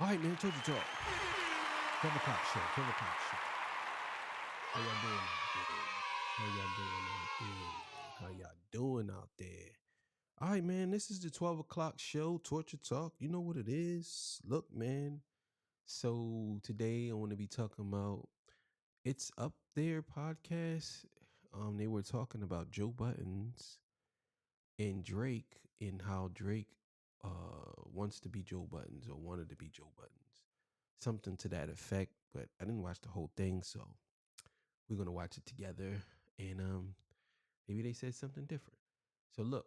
All right, man. Told you talk. 12 o'clock show. 12 o'clock show. How y'all doing out there? How y'all doing out there? All right, man. This is the 12 o'clock show. Torture Talk. You know what it is. Look, man. So today I want to be talking about It's Up There podcast. They were talking about Joe Buttons and Drake and how Drake wants to be Joe Buttons or wanted to be Joe Buttons. Something to that effect, but I didn't watch the whole thing, so we're gonna watch it together and maybe they said something different. So look,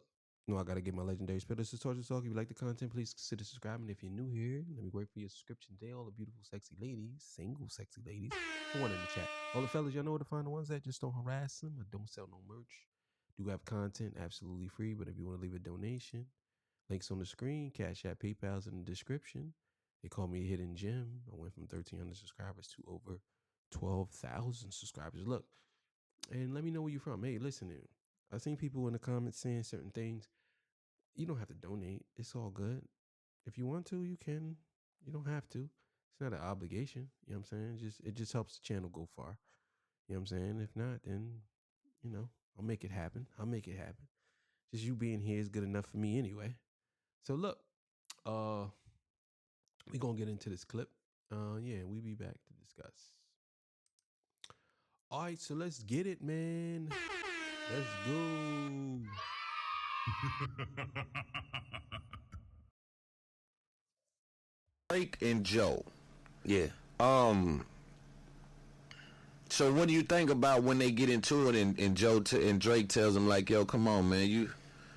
I gotta get my legendary spirit. This is Torture Talk. If you like the content, please consider subscribing. If you're new here, let me work for your subscription today. All the beautiful, sexy ladies, single sexy ladies, put one in the chat. All the fellas, y'all know where to find the ones that just don't harass them or don't sell no merch. Do have content absolutely free, but if you want to leave a donation, links on the screen, Cash App, PayPal's in the description. They call me a hidden gem. I went from 1,300 subscribers to over 12,000 subscribers. Look, and let me know where you're from. Hey, listen, I've seen people in the comments saying certain things. You don't have to donate. It's all good. If you want to, you can. You don't have to. It's not an obligation. You know what I'm saying? It just helps the channel go far. You know what I'm saying? If not, then, I'll make it happen. Just you being here is good enough for me anyway. So look, we're gonna get into this clip. We be back to discuss. All right, so let's get it, man. Let's go. Drake and Joe. Yeah. So what do you think about when they get into it and Joe and Drake tells him like, yo, come on, man,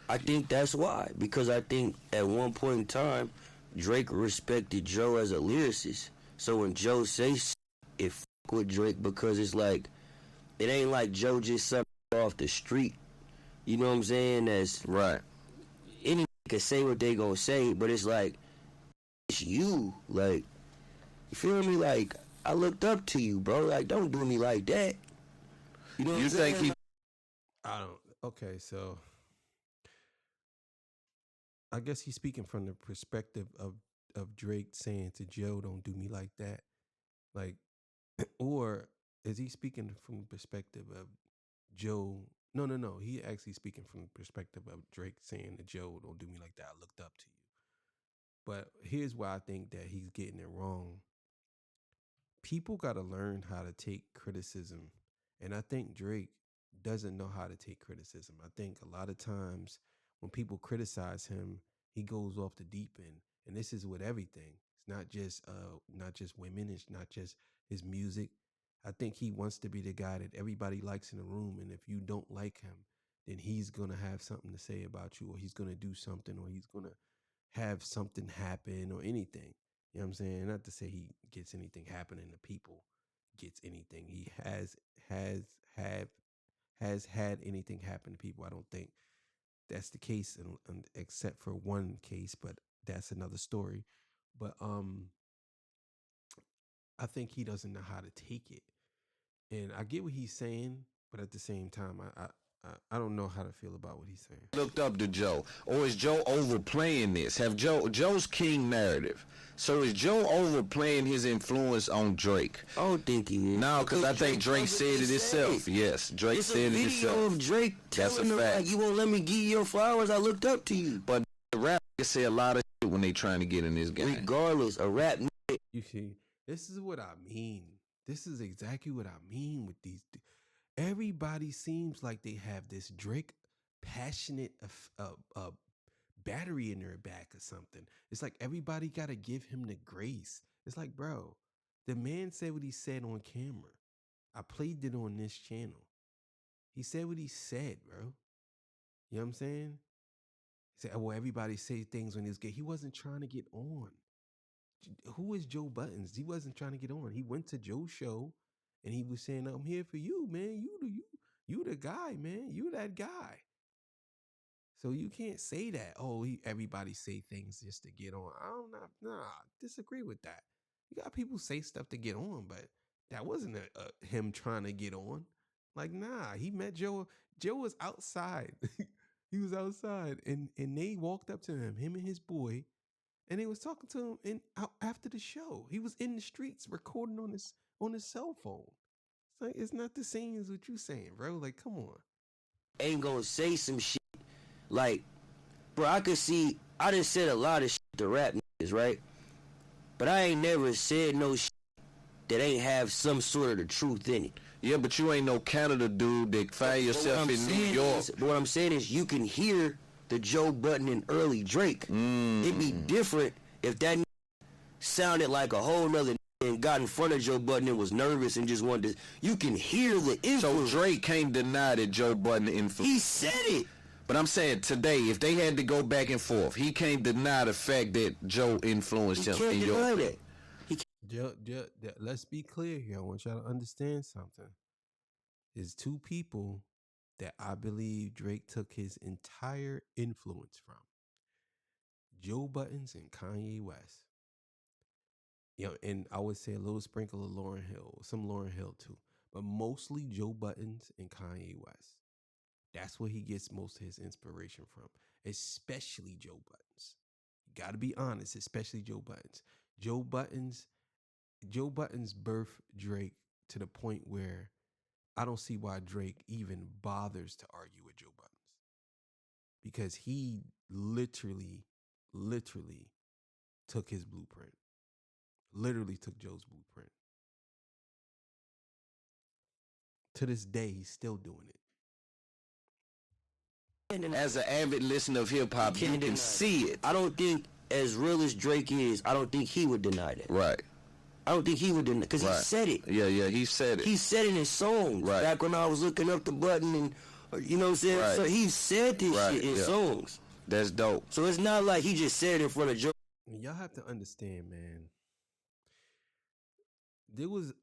I think that's why. Because I think at one point in time, Drake respected Joe as a lyricist. So when Joe says it fuck with Drake because it's like, it ain't like Joe just something off the street. You know what I'm saying? That's right. Any can say what they gonna say, but it's like, it's you. Like, you feel me? Like, I looked up to you, bro. Like, don't do me like that. You know what I'm saying? Think I don't. Okay, so I guess he's speaking from the perspective of Drake saying to Joe, "Don't do me like that," like, or is he speaking from the perspective of Joe? No. He actually speaking from the perspective of Drake saying to Joe, "Don't do me like that. I looked up to you." But here's why I think that he's getting it wrong. People got to learn how to take criticism. And I think Drake doesn't know how to take criticism. I think a lot of times when people criticize him, he goes off the deep end. And this is with everything. It's not just women, it's not just his music. I think he wants to be the guy that everybody likes in the room. And if you don't like him, then he's going to have something to say about you, or he's going to do something, or he's going to have something happen or anything. You know what I'm saying? Not to say he gets anything happening to people, gets anything. He has had anything happen to people. I don't think that's the case, except for one case, but that's another story. But I think he doesn't know how to take it, and I get what he's saying, but at the same time, I don't know how to feel about what he's saying. Looked up to Joe, or is Joe overplaying this? Have Joe's king narrative? So is Joe overplaying his influence on Drake? I don't think he is. No, because I think Drake said it himself. Yes, Drake said it himself. It's a video of Drake telling him, like, you won't let me give you your flowers, I looked up to you. But the rap say a lot of shit when they trying to get in this game. Regardless, a rap. You see, this is what I mean. This is exactly what I mean with these. Everybody seems like they have this Drake passionate battery in their back or something. It's like everybody got to give him the grace. It's like, bro, the man said what he said on camera. I played it on this channel. He said what he said, bro. You know what I'm saying? He said, well, everybody say things when he's gay. He wasn't trying to get on. Who is Joe Buttons? He wasn't trying to get on. He went to Joe's show and he was saying, I'm here for you, man. You the guy, man. You that guy. So you can't say that. Oh, everybody say things just to get on. I don't know. Nah, disagree with that. You got people say stuff to get on, but that wasn't him trying to get on. Like, nah, he met Joe. Joe was outside. He was outside, and they walked up to him and his boy, and they was talking to him out after the show. He was in the streets recording on his cell phone. It's not the same as what you saying, bro. Like, come on. Ain't gonna say some shit like, bro, I could see, I done said a lot of shit to rap niggas, right? But I ain't never said no shit that ain't have some sort of the truth in it. Yeah, but you ain't no Canada dude that find yourself in New York. But what I'm saying is you can hear the Joe Budden and early Drake. It'd be different if that sounded like a whole nother and got in front of Joe Budden and was nervous and just wanted to. You can hear the influence. So Drake can't deny that Joe Budden influence. He said it. But I'm saying today, if they had to go back and forth, he can't deny the fact that Joe influenced him. He can't deny that. Let's be clear here. I want y'all to understand something. There's two people that I believe Drake took his entire influence from. Joe Buttons and Kanye West. You know, and I would say a little sprinkle of Lauryn Hill, some Lauryn Hill too, but mostly Joe Buttons and Kanye West. That's where he gets most of his inspiration from, especially Joe Buttons. You got to be honest, especially Joe Buttons. Joe Buttons birthed Drake to the point where I don't see why Drake even bothers to argue with Joe Buttons, because he literally took his blueprint. Literally took Joe's blueprint. To this day, he's still doing it. As an avid listener of hip hop, you can see it. I don't think, as real as Drake is, I don't think he would deny that. Right. I don't think he would deny, because he said it. Yeah, he said it. He said it in songs. Right. Back when I was looking up the Budden and, you know what I'm saying? Right. So he said this shit in songs. That's dope. So it's not like he just said it in front of Joe. Y'all have to understand, man. There's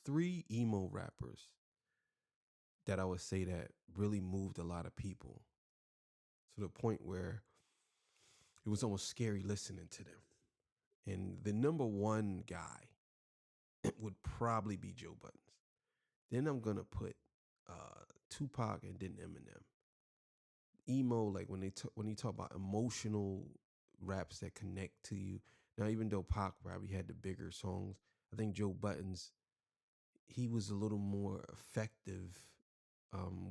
three emo rappers that I would say that really moved a lot of people to the point where it was almost scary listening to them. And the number one guy would probably be Joe Buttons. Then I'm gonna put Tupac and then Eminem. Emo, like when you talk about emotional raps that connect to you. Now, even though Pac probably had the bigger songs, I think Joe Buttons, he was a little more effective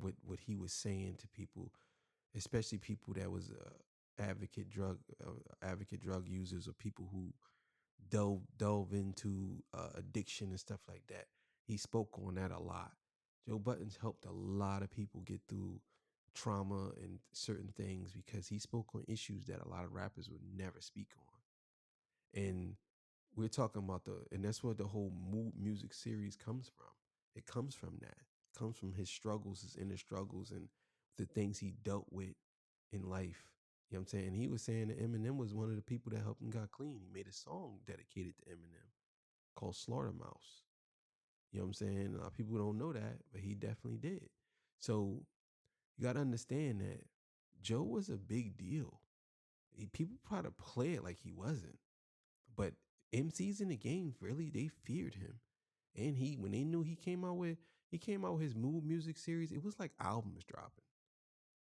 with what he was saying to people, especially people that was advocate drug users, or people who delve into addiction and stuff like that. He spoke on that a lot. Joe Buttons helped a lot of people get through trauma and certain things because he spoke on issues that a lot of rappers would never speak on. And we're talking about and that's where the whole music series comes from. It comes from that. It comes from his struggles, his inner struggles, and the things he dealt with in life. You know what I'm saying? And he was saying that Eminem was one of the people that helped him got clean. He made a song dedicated to Eminem called Slaughtermouse. You know what I'm saying? A lot of people don't know that, but he definitely did. So you got to understand that Joe was a big deal. People try to play it like he wasn't. But MCs in the game, really, they feared him. And when they knew he came out with his Mood Music series, it was like albums dropping.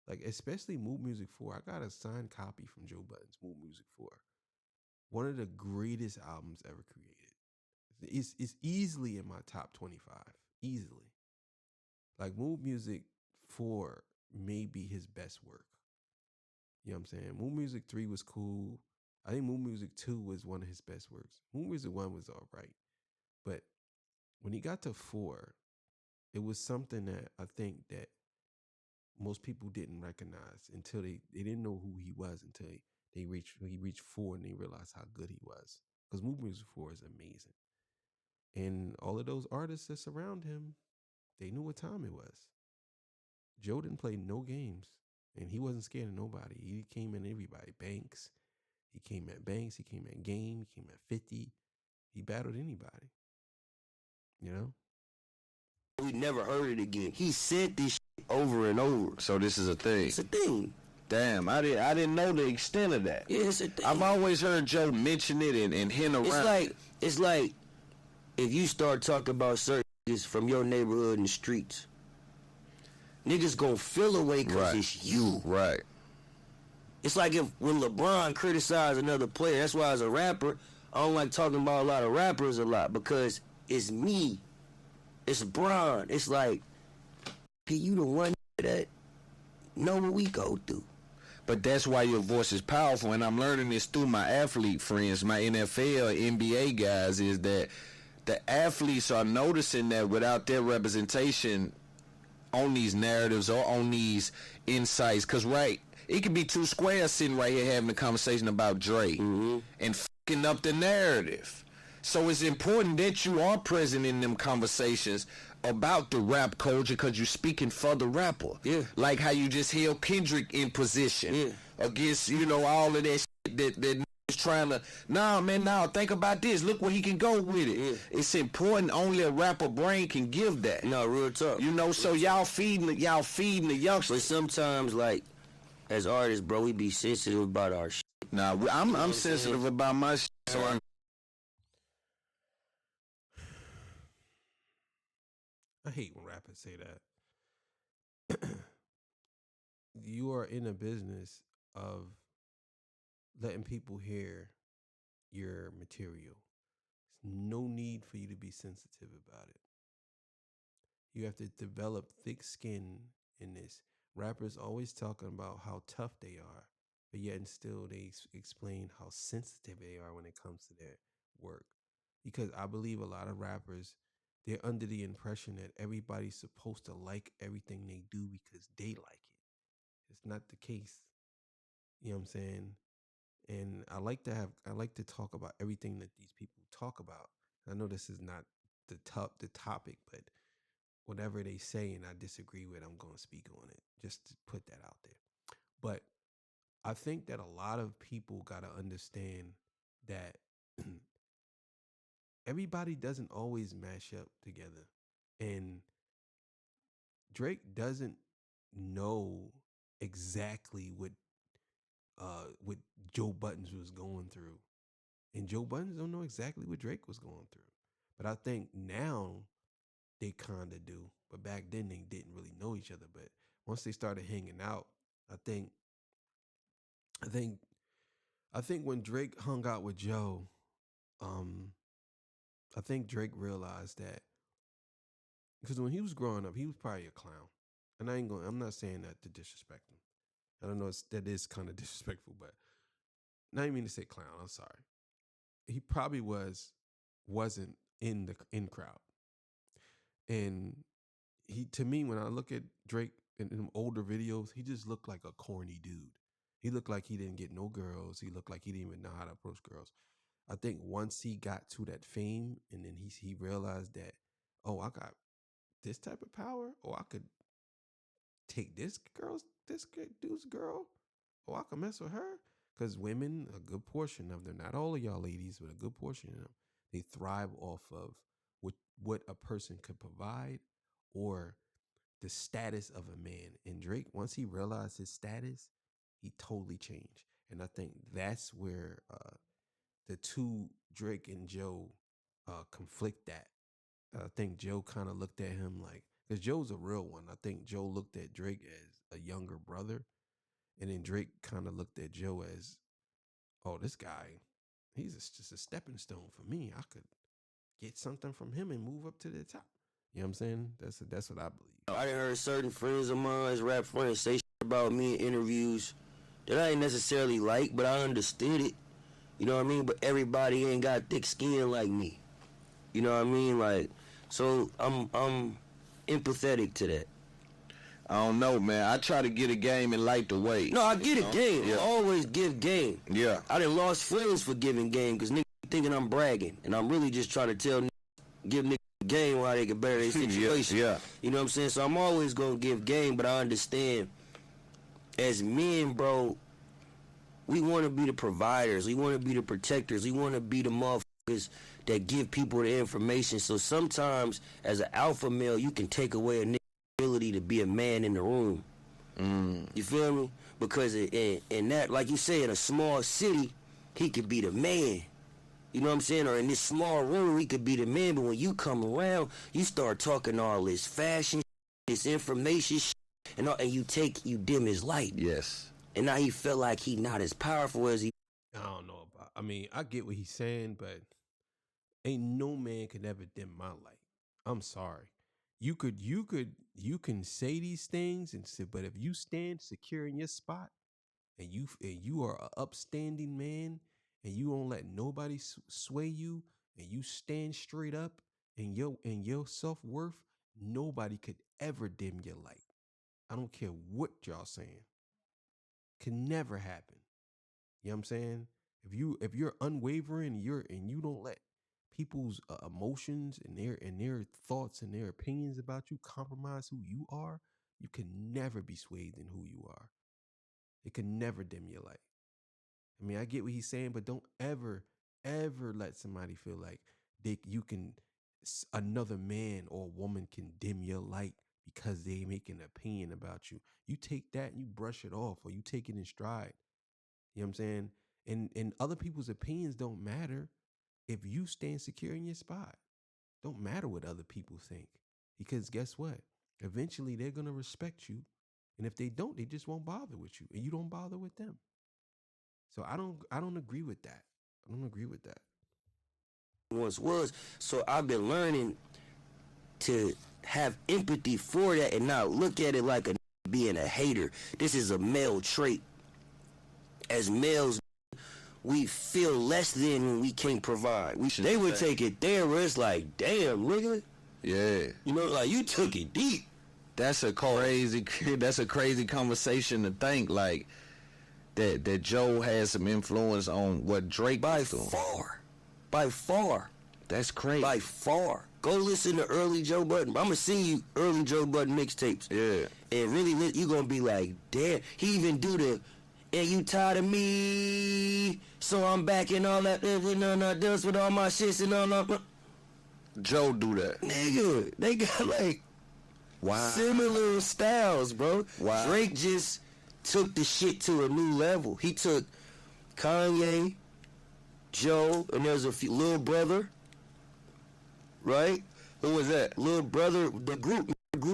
Like, especially Mood Music 4. I got a signed copy from Joe Budden's Mood Music 4. One of the greatest albums ever created. It's easily in my top 25. Easily. Like, Mood Music 4 may be his best work. You know what I'm saying? Mood Music 3 was cool. I think Mood Music 2 was one of his best works. Mood Music 1 was all right. But when he got to 4, it was something that I think that most people didn't recognize until they didn't know who he was until he reached 4 and they realized how good he was. Because Mood Music 4 is amazing. And all of those artists that surround him, they knew what time it was. Joe didn't play no games, and he wasn't scared of nobody. He came at everybody. Banks. He came at Banks. He came at Game. He came at 50. He battled anybody. You know? We never heard it again. He said this shit over and over. So this is a thing. It's a thing. Damn, I didn't know the extent of that. Yeah, it's a thing. I've always heard Joe mention it and hint around. It's like if you start talking about certain niggas from your neighborhood and the streets, niggas gonna feel away because it's you. Right. It's like if when LeBron criticized another player, that's why as a rapper, I don't like talking about a lot of rappers a lot because it's me. It's Bron. It's like, you the one that know what we go through. But that's why your voice is powerful, and I'm learning this through my athlete friends, my NFL, NBA guys, is that the athletes are noticing that without their representation on these narratives or on these insights, because, right, it could be two squares sitting right here having a conversation about Dre and fucking up the narrative. So it's important that you are present in them conversations about the rap culture because you're speaking for the rapper. Yeah. Like how you just held Kendrick in position against, you know, all of that shit that is trying to, think about this. Look where he can go with it. Yeah. It's important. Only a rapper brain can give that. No, real talk. You know, so y'all feeding the youngsters. But sometimes, like, as artists, bro, we be sensitive about our shit. Nah, I'm sensitive about my shit, so I'm. I hate when rappers say that. You are in a business of letting people hear your material. There's no need for you to be sensitive about it. You have to develop thick skin in this. Rappers always talking about how tough they are, but yet and still they explain how sensitive they are when it comes to their work. Because I believe a lot of rappers, they're under the impression that everybody's supposed to like everything they do because they like it. It's not the case. You know what I'm saying? And I like to talk about everything that these people talk about. I know this is not the topic, but whatever they say and I disagree with, I'm going to speak on it, just to put that out there. But I think that a lot of people got to understand that everybody doesn't always mash up together. And Drake doesn't know exactly what Joe Budden was going through. And Joe Budden don't know exactly what Drake was going through. But I think now they kind of do. But back then they didn't really know each other. But once they started hanging out, I think when Drake hung out with Joe, I think Drake realized that, because when he was growing up, he was probably a clown. And I'm not saying that to disrespect him. I don't know, that is kind of disrespectful, but not even mean to say clown, I'm sorry. He probably wasn't in the in crowd. And to me, when I look at Drake in them older videos, he just looked like a corny dude. He looked like he didn't get no girls. He looked like he didn't even know how to approach girls. I think once he got to that fame and then he realized that, oh, I got this type of power, or I could take this dude's girl, or I could mess with her. Because women, a good portion of them, not all of y'all ladies, but a good portion of them, they thrive off of what a person could provide or the status of a man. And Drake, once he realized his status, he totally changed. And I think that's where the two, Drake and Joe, conflict at. I think Joe kind of looked at him like, because Joe's a real one. I think Joe looked at Drake as a younger brother. And then Drake kind of looked at Joe as, oh, this guy, he's just a stepping stone for me. I could get something from him and move up to the top. You know what I'm saying? That's what I believe. I done heard certain friends of mine, rap friends, say shit about me in interviews that I ain't necessarily like, but I understood it. You know what I mean? But everybody ain't got thick skin like me. You know what I mean? Like, so I'm empathetic to that. I don't know, man. I try to get a game and light the way. No, I get a game. Yeah. I always give game. Yeah. I done lost friends for giving game because niggas thinking I'm bragging. And I'm really just trying to give niggas game while they can better their situation. Yeah. You know what I'm saying? So I'm always going to give game, but I understand as men, bro, we want to be the providers. We want to be the protectors. We want to be the motherfuckers that give people the information. So sometimes as an alpha male, you can take away a nigga's ability to be a man in the room. You feel me? Because in that, like you say, in a small city, he could be the man. You know what I'm saying? Or in this small room, he could be the man. But when you come around, you start talking all this fashion, this information, and you dim his light. Yes. and now he felt like he not as powerful as he. I don't know about. I mean, I get what he's saying, but ain't no man could ever dim my light. I'm sorry. You can say these things and say, but if you stand secure in your spot and you are an upstanding man and you don't let nobody sway you and you stand straight up and your self-worth, nobody could ever dim your light. I don't care what y'all saying. Can never happen. You know what I'm saying? If you're unwavering and you don't let people's emotions and their thoughts and their opinions about you compromise who you are, you can never be swayed in who you are. It can never dim your light. I mean, I get what he's saying, but don't ever let somebody feel like you can another man or woman can dim your light because they make an opinion about you. You take that and you brush it off, or you take it in stride. You know what I'm saying? And other people's opinions don't matter if you stand secure in your spot. Don't matter what other people think. Because guess what? Eventually they're gonna respect you. And if they don't, they just won't bother with you. And you don't bother with them. So I don't agree with that. I don't agree with that. Once was. So I've been learning to have empathy for that and not look at it like a being a hater. This is a male trait. As males, we feel less than when we can't provide. They would take it there where it's like, damn, nigga. Yeah. You know, like you took it deep. That's a crazy conversation to think like that Joe has some influence on what Drake By doing. far. That's crazy. By far. Go listen to early Joe Budden. I'm gonna send you early Joe Budden mixtapes. Yeah. And really, you gonna be like, damn. He even do the, and you tired of me, so I'm back and all that. Dust with all my shits and all that. Joe do that. Nigga, they got like Wow. similar styles, bro. Wow. Drake just took the shit to a new level. He took Kanye, Joe, and there's a few, Lil Brother, right? Who was that? Lil Brother, the group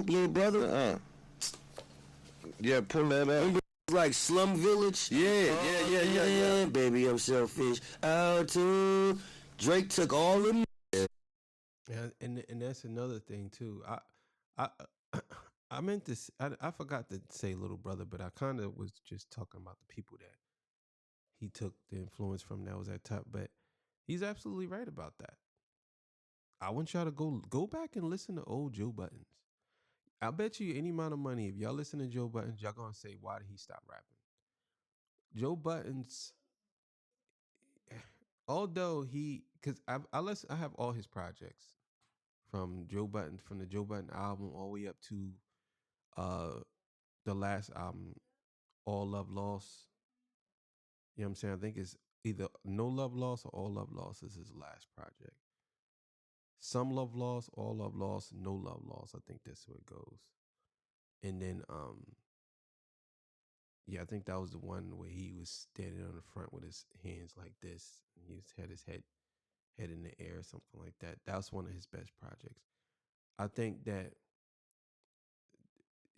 Lil Brother. Yeah, pull that out. Remember, like Slum Village? Yeah. Baby, I'm selfish. Out to Drake took all them. Yeah, and that's another thing too. I I meant to I forgot to say little brother, but I kind of was just talking about the people that he took the influence from that was at top. But he's absolutely right about that. I want y'all to go back and listen to old Joe Buttons. I bet you any amount of money if y'all listen to Joe Buttons, y'all gonna say, why did he stop rapping? Joe Buttons, although because I have all his projects from the Joe Button album all the way up to uh the last album, All Love Lost. You know what I'm saying? I think it's either No Love Lost or All Love Lost is his last project. Some Love Lost, All Love Lost, No Love Lost. I think that's where it goes. And then yeah, I think that was the one where he was standing on the front with his hands like this, and he had his head in the air or something like that. That was one of his best projects. I think that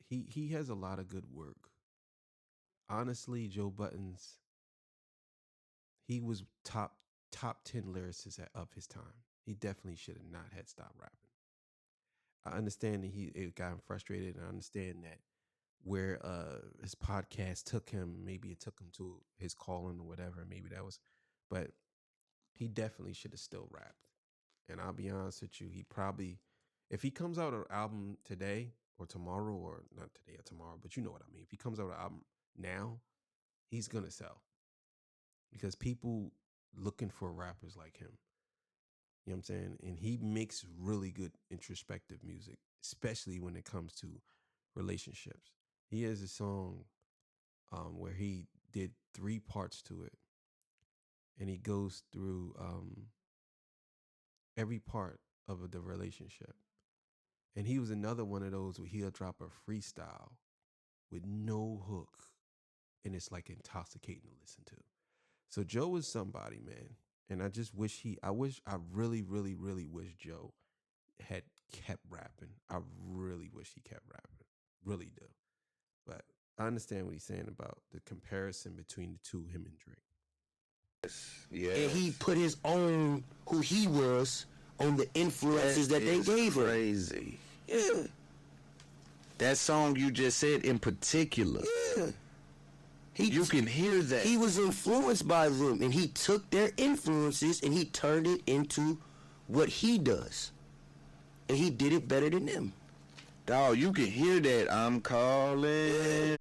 he has a lot of good work. Honestly, Joe Buttons, he was top 10 lyricist of his time. He definitely should have not had stopped rapping. I understand that it got him frustrated, and I understand that where his podcast took him, maybe it took him to his calling or whatever. Maybe that was, but he definitely should have still rapped. And I'll be honest with you, he probably, if he comes out an album today or tomorrow, or not today or tomorrow, but you know what I mean. If he comes out an album now, he's gonna sell because people looking for rappers like him. You know what I'm saying? And he makes really good introspective music, especially when it comes to relationships. He has a song where he did 3 parts to it, and he goes through every part of the relationship. And he was another one of those where he'll drop a freestyle with no hook, and it's like intoxicating to listen to. So Joe is somebody, man. And I just wish I really, really, really wish Joe had kept rapping. I really wish he kept rapping. Really do. But I understand what he's saying about the comparison between the two, him and Drake. Yeah. And he put his own, who he was, on the influences that they gave him. Crazy. Yeah. That song you just said in particular. Yeah. You can hear that. He was influenced by them, and he took their influences and he turned it into what he does. And he did it better than them. Dog, you can hear that. I'm calling.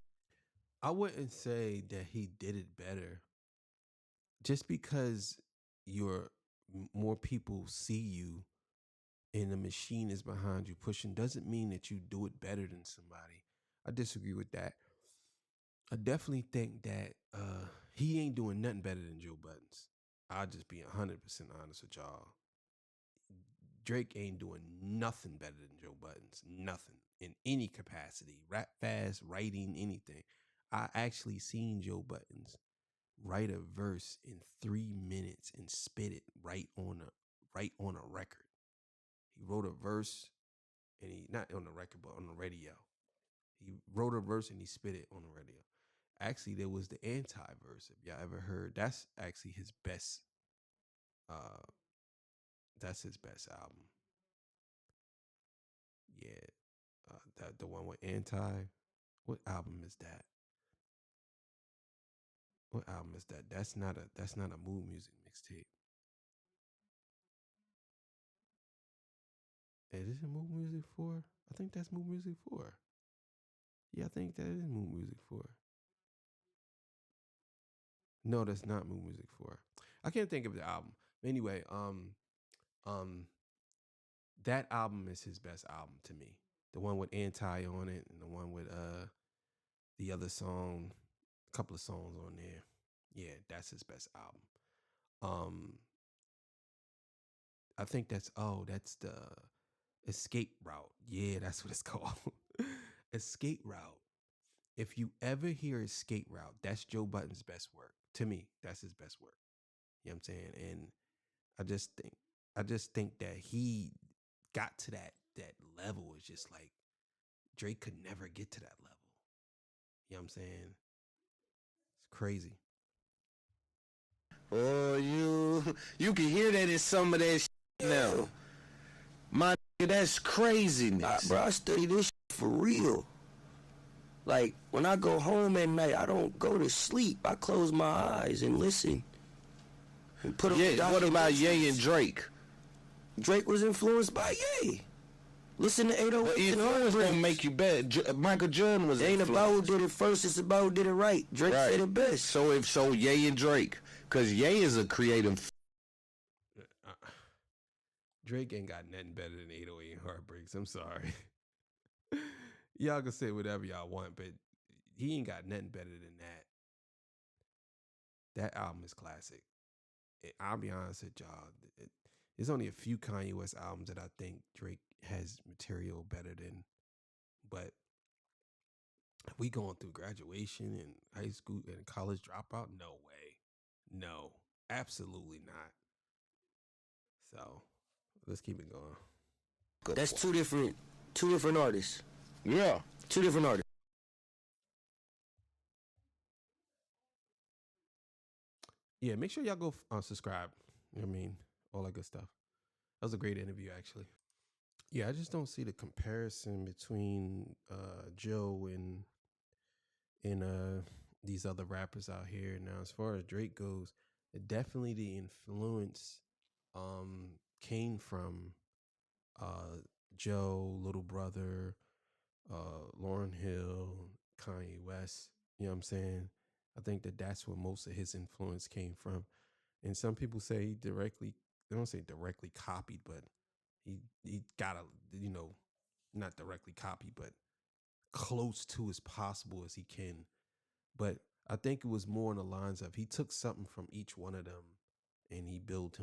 I wouldn't say that he did it better. Just because more people see you and the machine is behind you pushing doesn't mean that you do it better than somebody. I disagree with that. I definitely think that he ain't doing nothing better than Joe Buttons. I'll just be 100% honest with y'all. Drake ain't doing nothing better than Joe Buttons. Nothing in any capacity. Rap fast, writing, anything. I actually seen Joe Buttons write a verse in 3 minutes and spit it right on a record. He wrote a verse and he not on the record but on the radio. He wrote a verse and he spit it on the radio. Actually, there was the anti-verse. If y'all ever heard, that's actually his best. That's his best album. Yeah, that the one with anti. What album is that? What album is that? That's not a Mood Music mixtape. Is it Mood Music 4? I think that's Mood Music 4. Yeah, I think that is Mood Music 4. No, that's not Mood Music 4. I can't think of the album. Anyway, that album is his best album to me. The one with Anti on it and the one with the other song, a couple of songs on there. Yeah, that's his best album. I think that's the Escape Route. Yeah, that's what it's called. Escape Route. If you ever hear Escape Route, that's Joe Budden's best work. To me, that's his best work. You know what I'm saying? And I just think that he got to that level. It's just like Drake could never get to that level. You know what I'm saying? It's crazy. Oh, you can hear that in some of that shit now. My nigga, that's craziness. Bro, I study this shit for real. Like, when I go home at night, I don't go to sleep. I close my eyes and listen. And put Yeah, what about Ye and Drake? Drake was influenced by Ye. Listen to 808 and Influence don't make you bad. Michael Jordan was It ain't about who did it first, it's about who did it right. Drake said it best. So Ye and Drake, because Ye is a creative. Drake ain't got nothing better than 808 and Heartbreaks. I'm sorry. Y'all can say whatever y'all want, but he ain't got nothing better than that. That album is classic. I'll be honest with y'all. There's only a few Kanye West albums that I think Drake has material better than. But we going through graduation and high school and college dropout? No way. No, absolutely not. So let's keep it going. That's two different artists. Yeah. Two different artists. Yeah, make sure y'all go subscribe. You know what I mean? All that good stuff. That was a great interview, actually. Yeah, I just don't see the comparison between Joe and these other rappers out here. Now, as far as Drake goes, definitely the influence came from Joe, Little Brother, Lauryn Hill, Kanye West. You know what I'm saying? I think that that's where most of his influence came from. And some people say he they don't say directly copied, but he got not directly copied, but close to as possible as he can. But I think it was more on the lines of he took something from each one of them and he built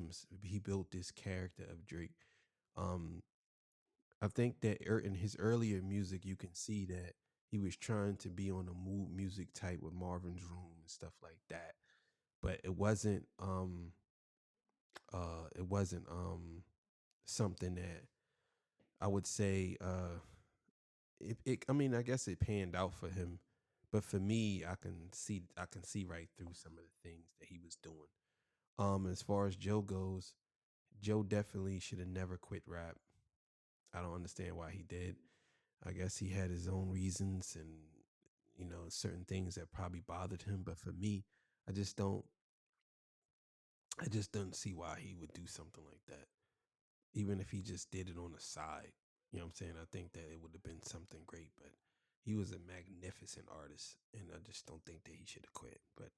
this character of Drake. I think that in his earlier music, you can see that he was trying to be on a mood music type with Marvin's Room and stuff like that. But it wasn't something that I would say I mean, I guess it panned out for him, But for me, I can see right through some of the things that he was doing. As far as Joe goes, Joe definitely should have never quit rap. I don't understand why he did. I guess he had his own reasons and certain things that probably bothered him. But for me, I just don't I just don't see why he would do something like that. Even if he just did it on the side. You know what I'm saying? I think that it would have been something great, but he was a magnificent artist, and I just don't think that he should have quit. But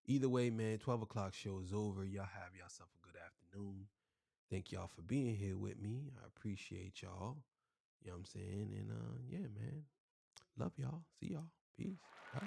either way, man, 12 o'clock show is over. Y'all have yourself a good afternoon. Thank y'all for being here with me. I appreciate y'all. You know what I'm saying? And yeah, man. Love y'all. See y'all. Peace. Bye.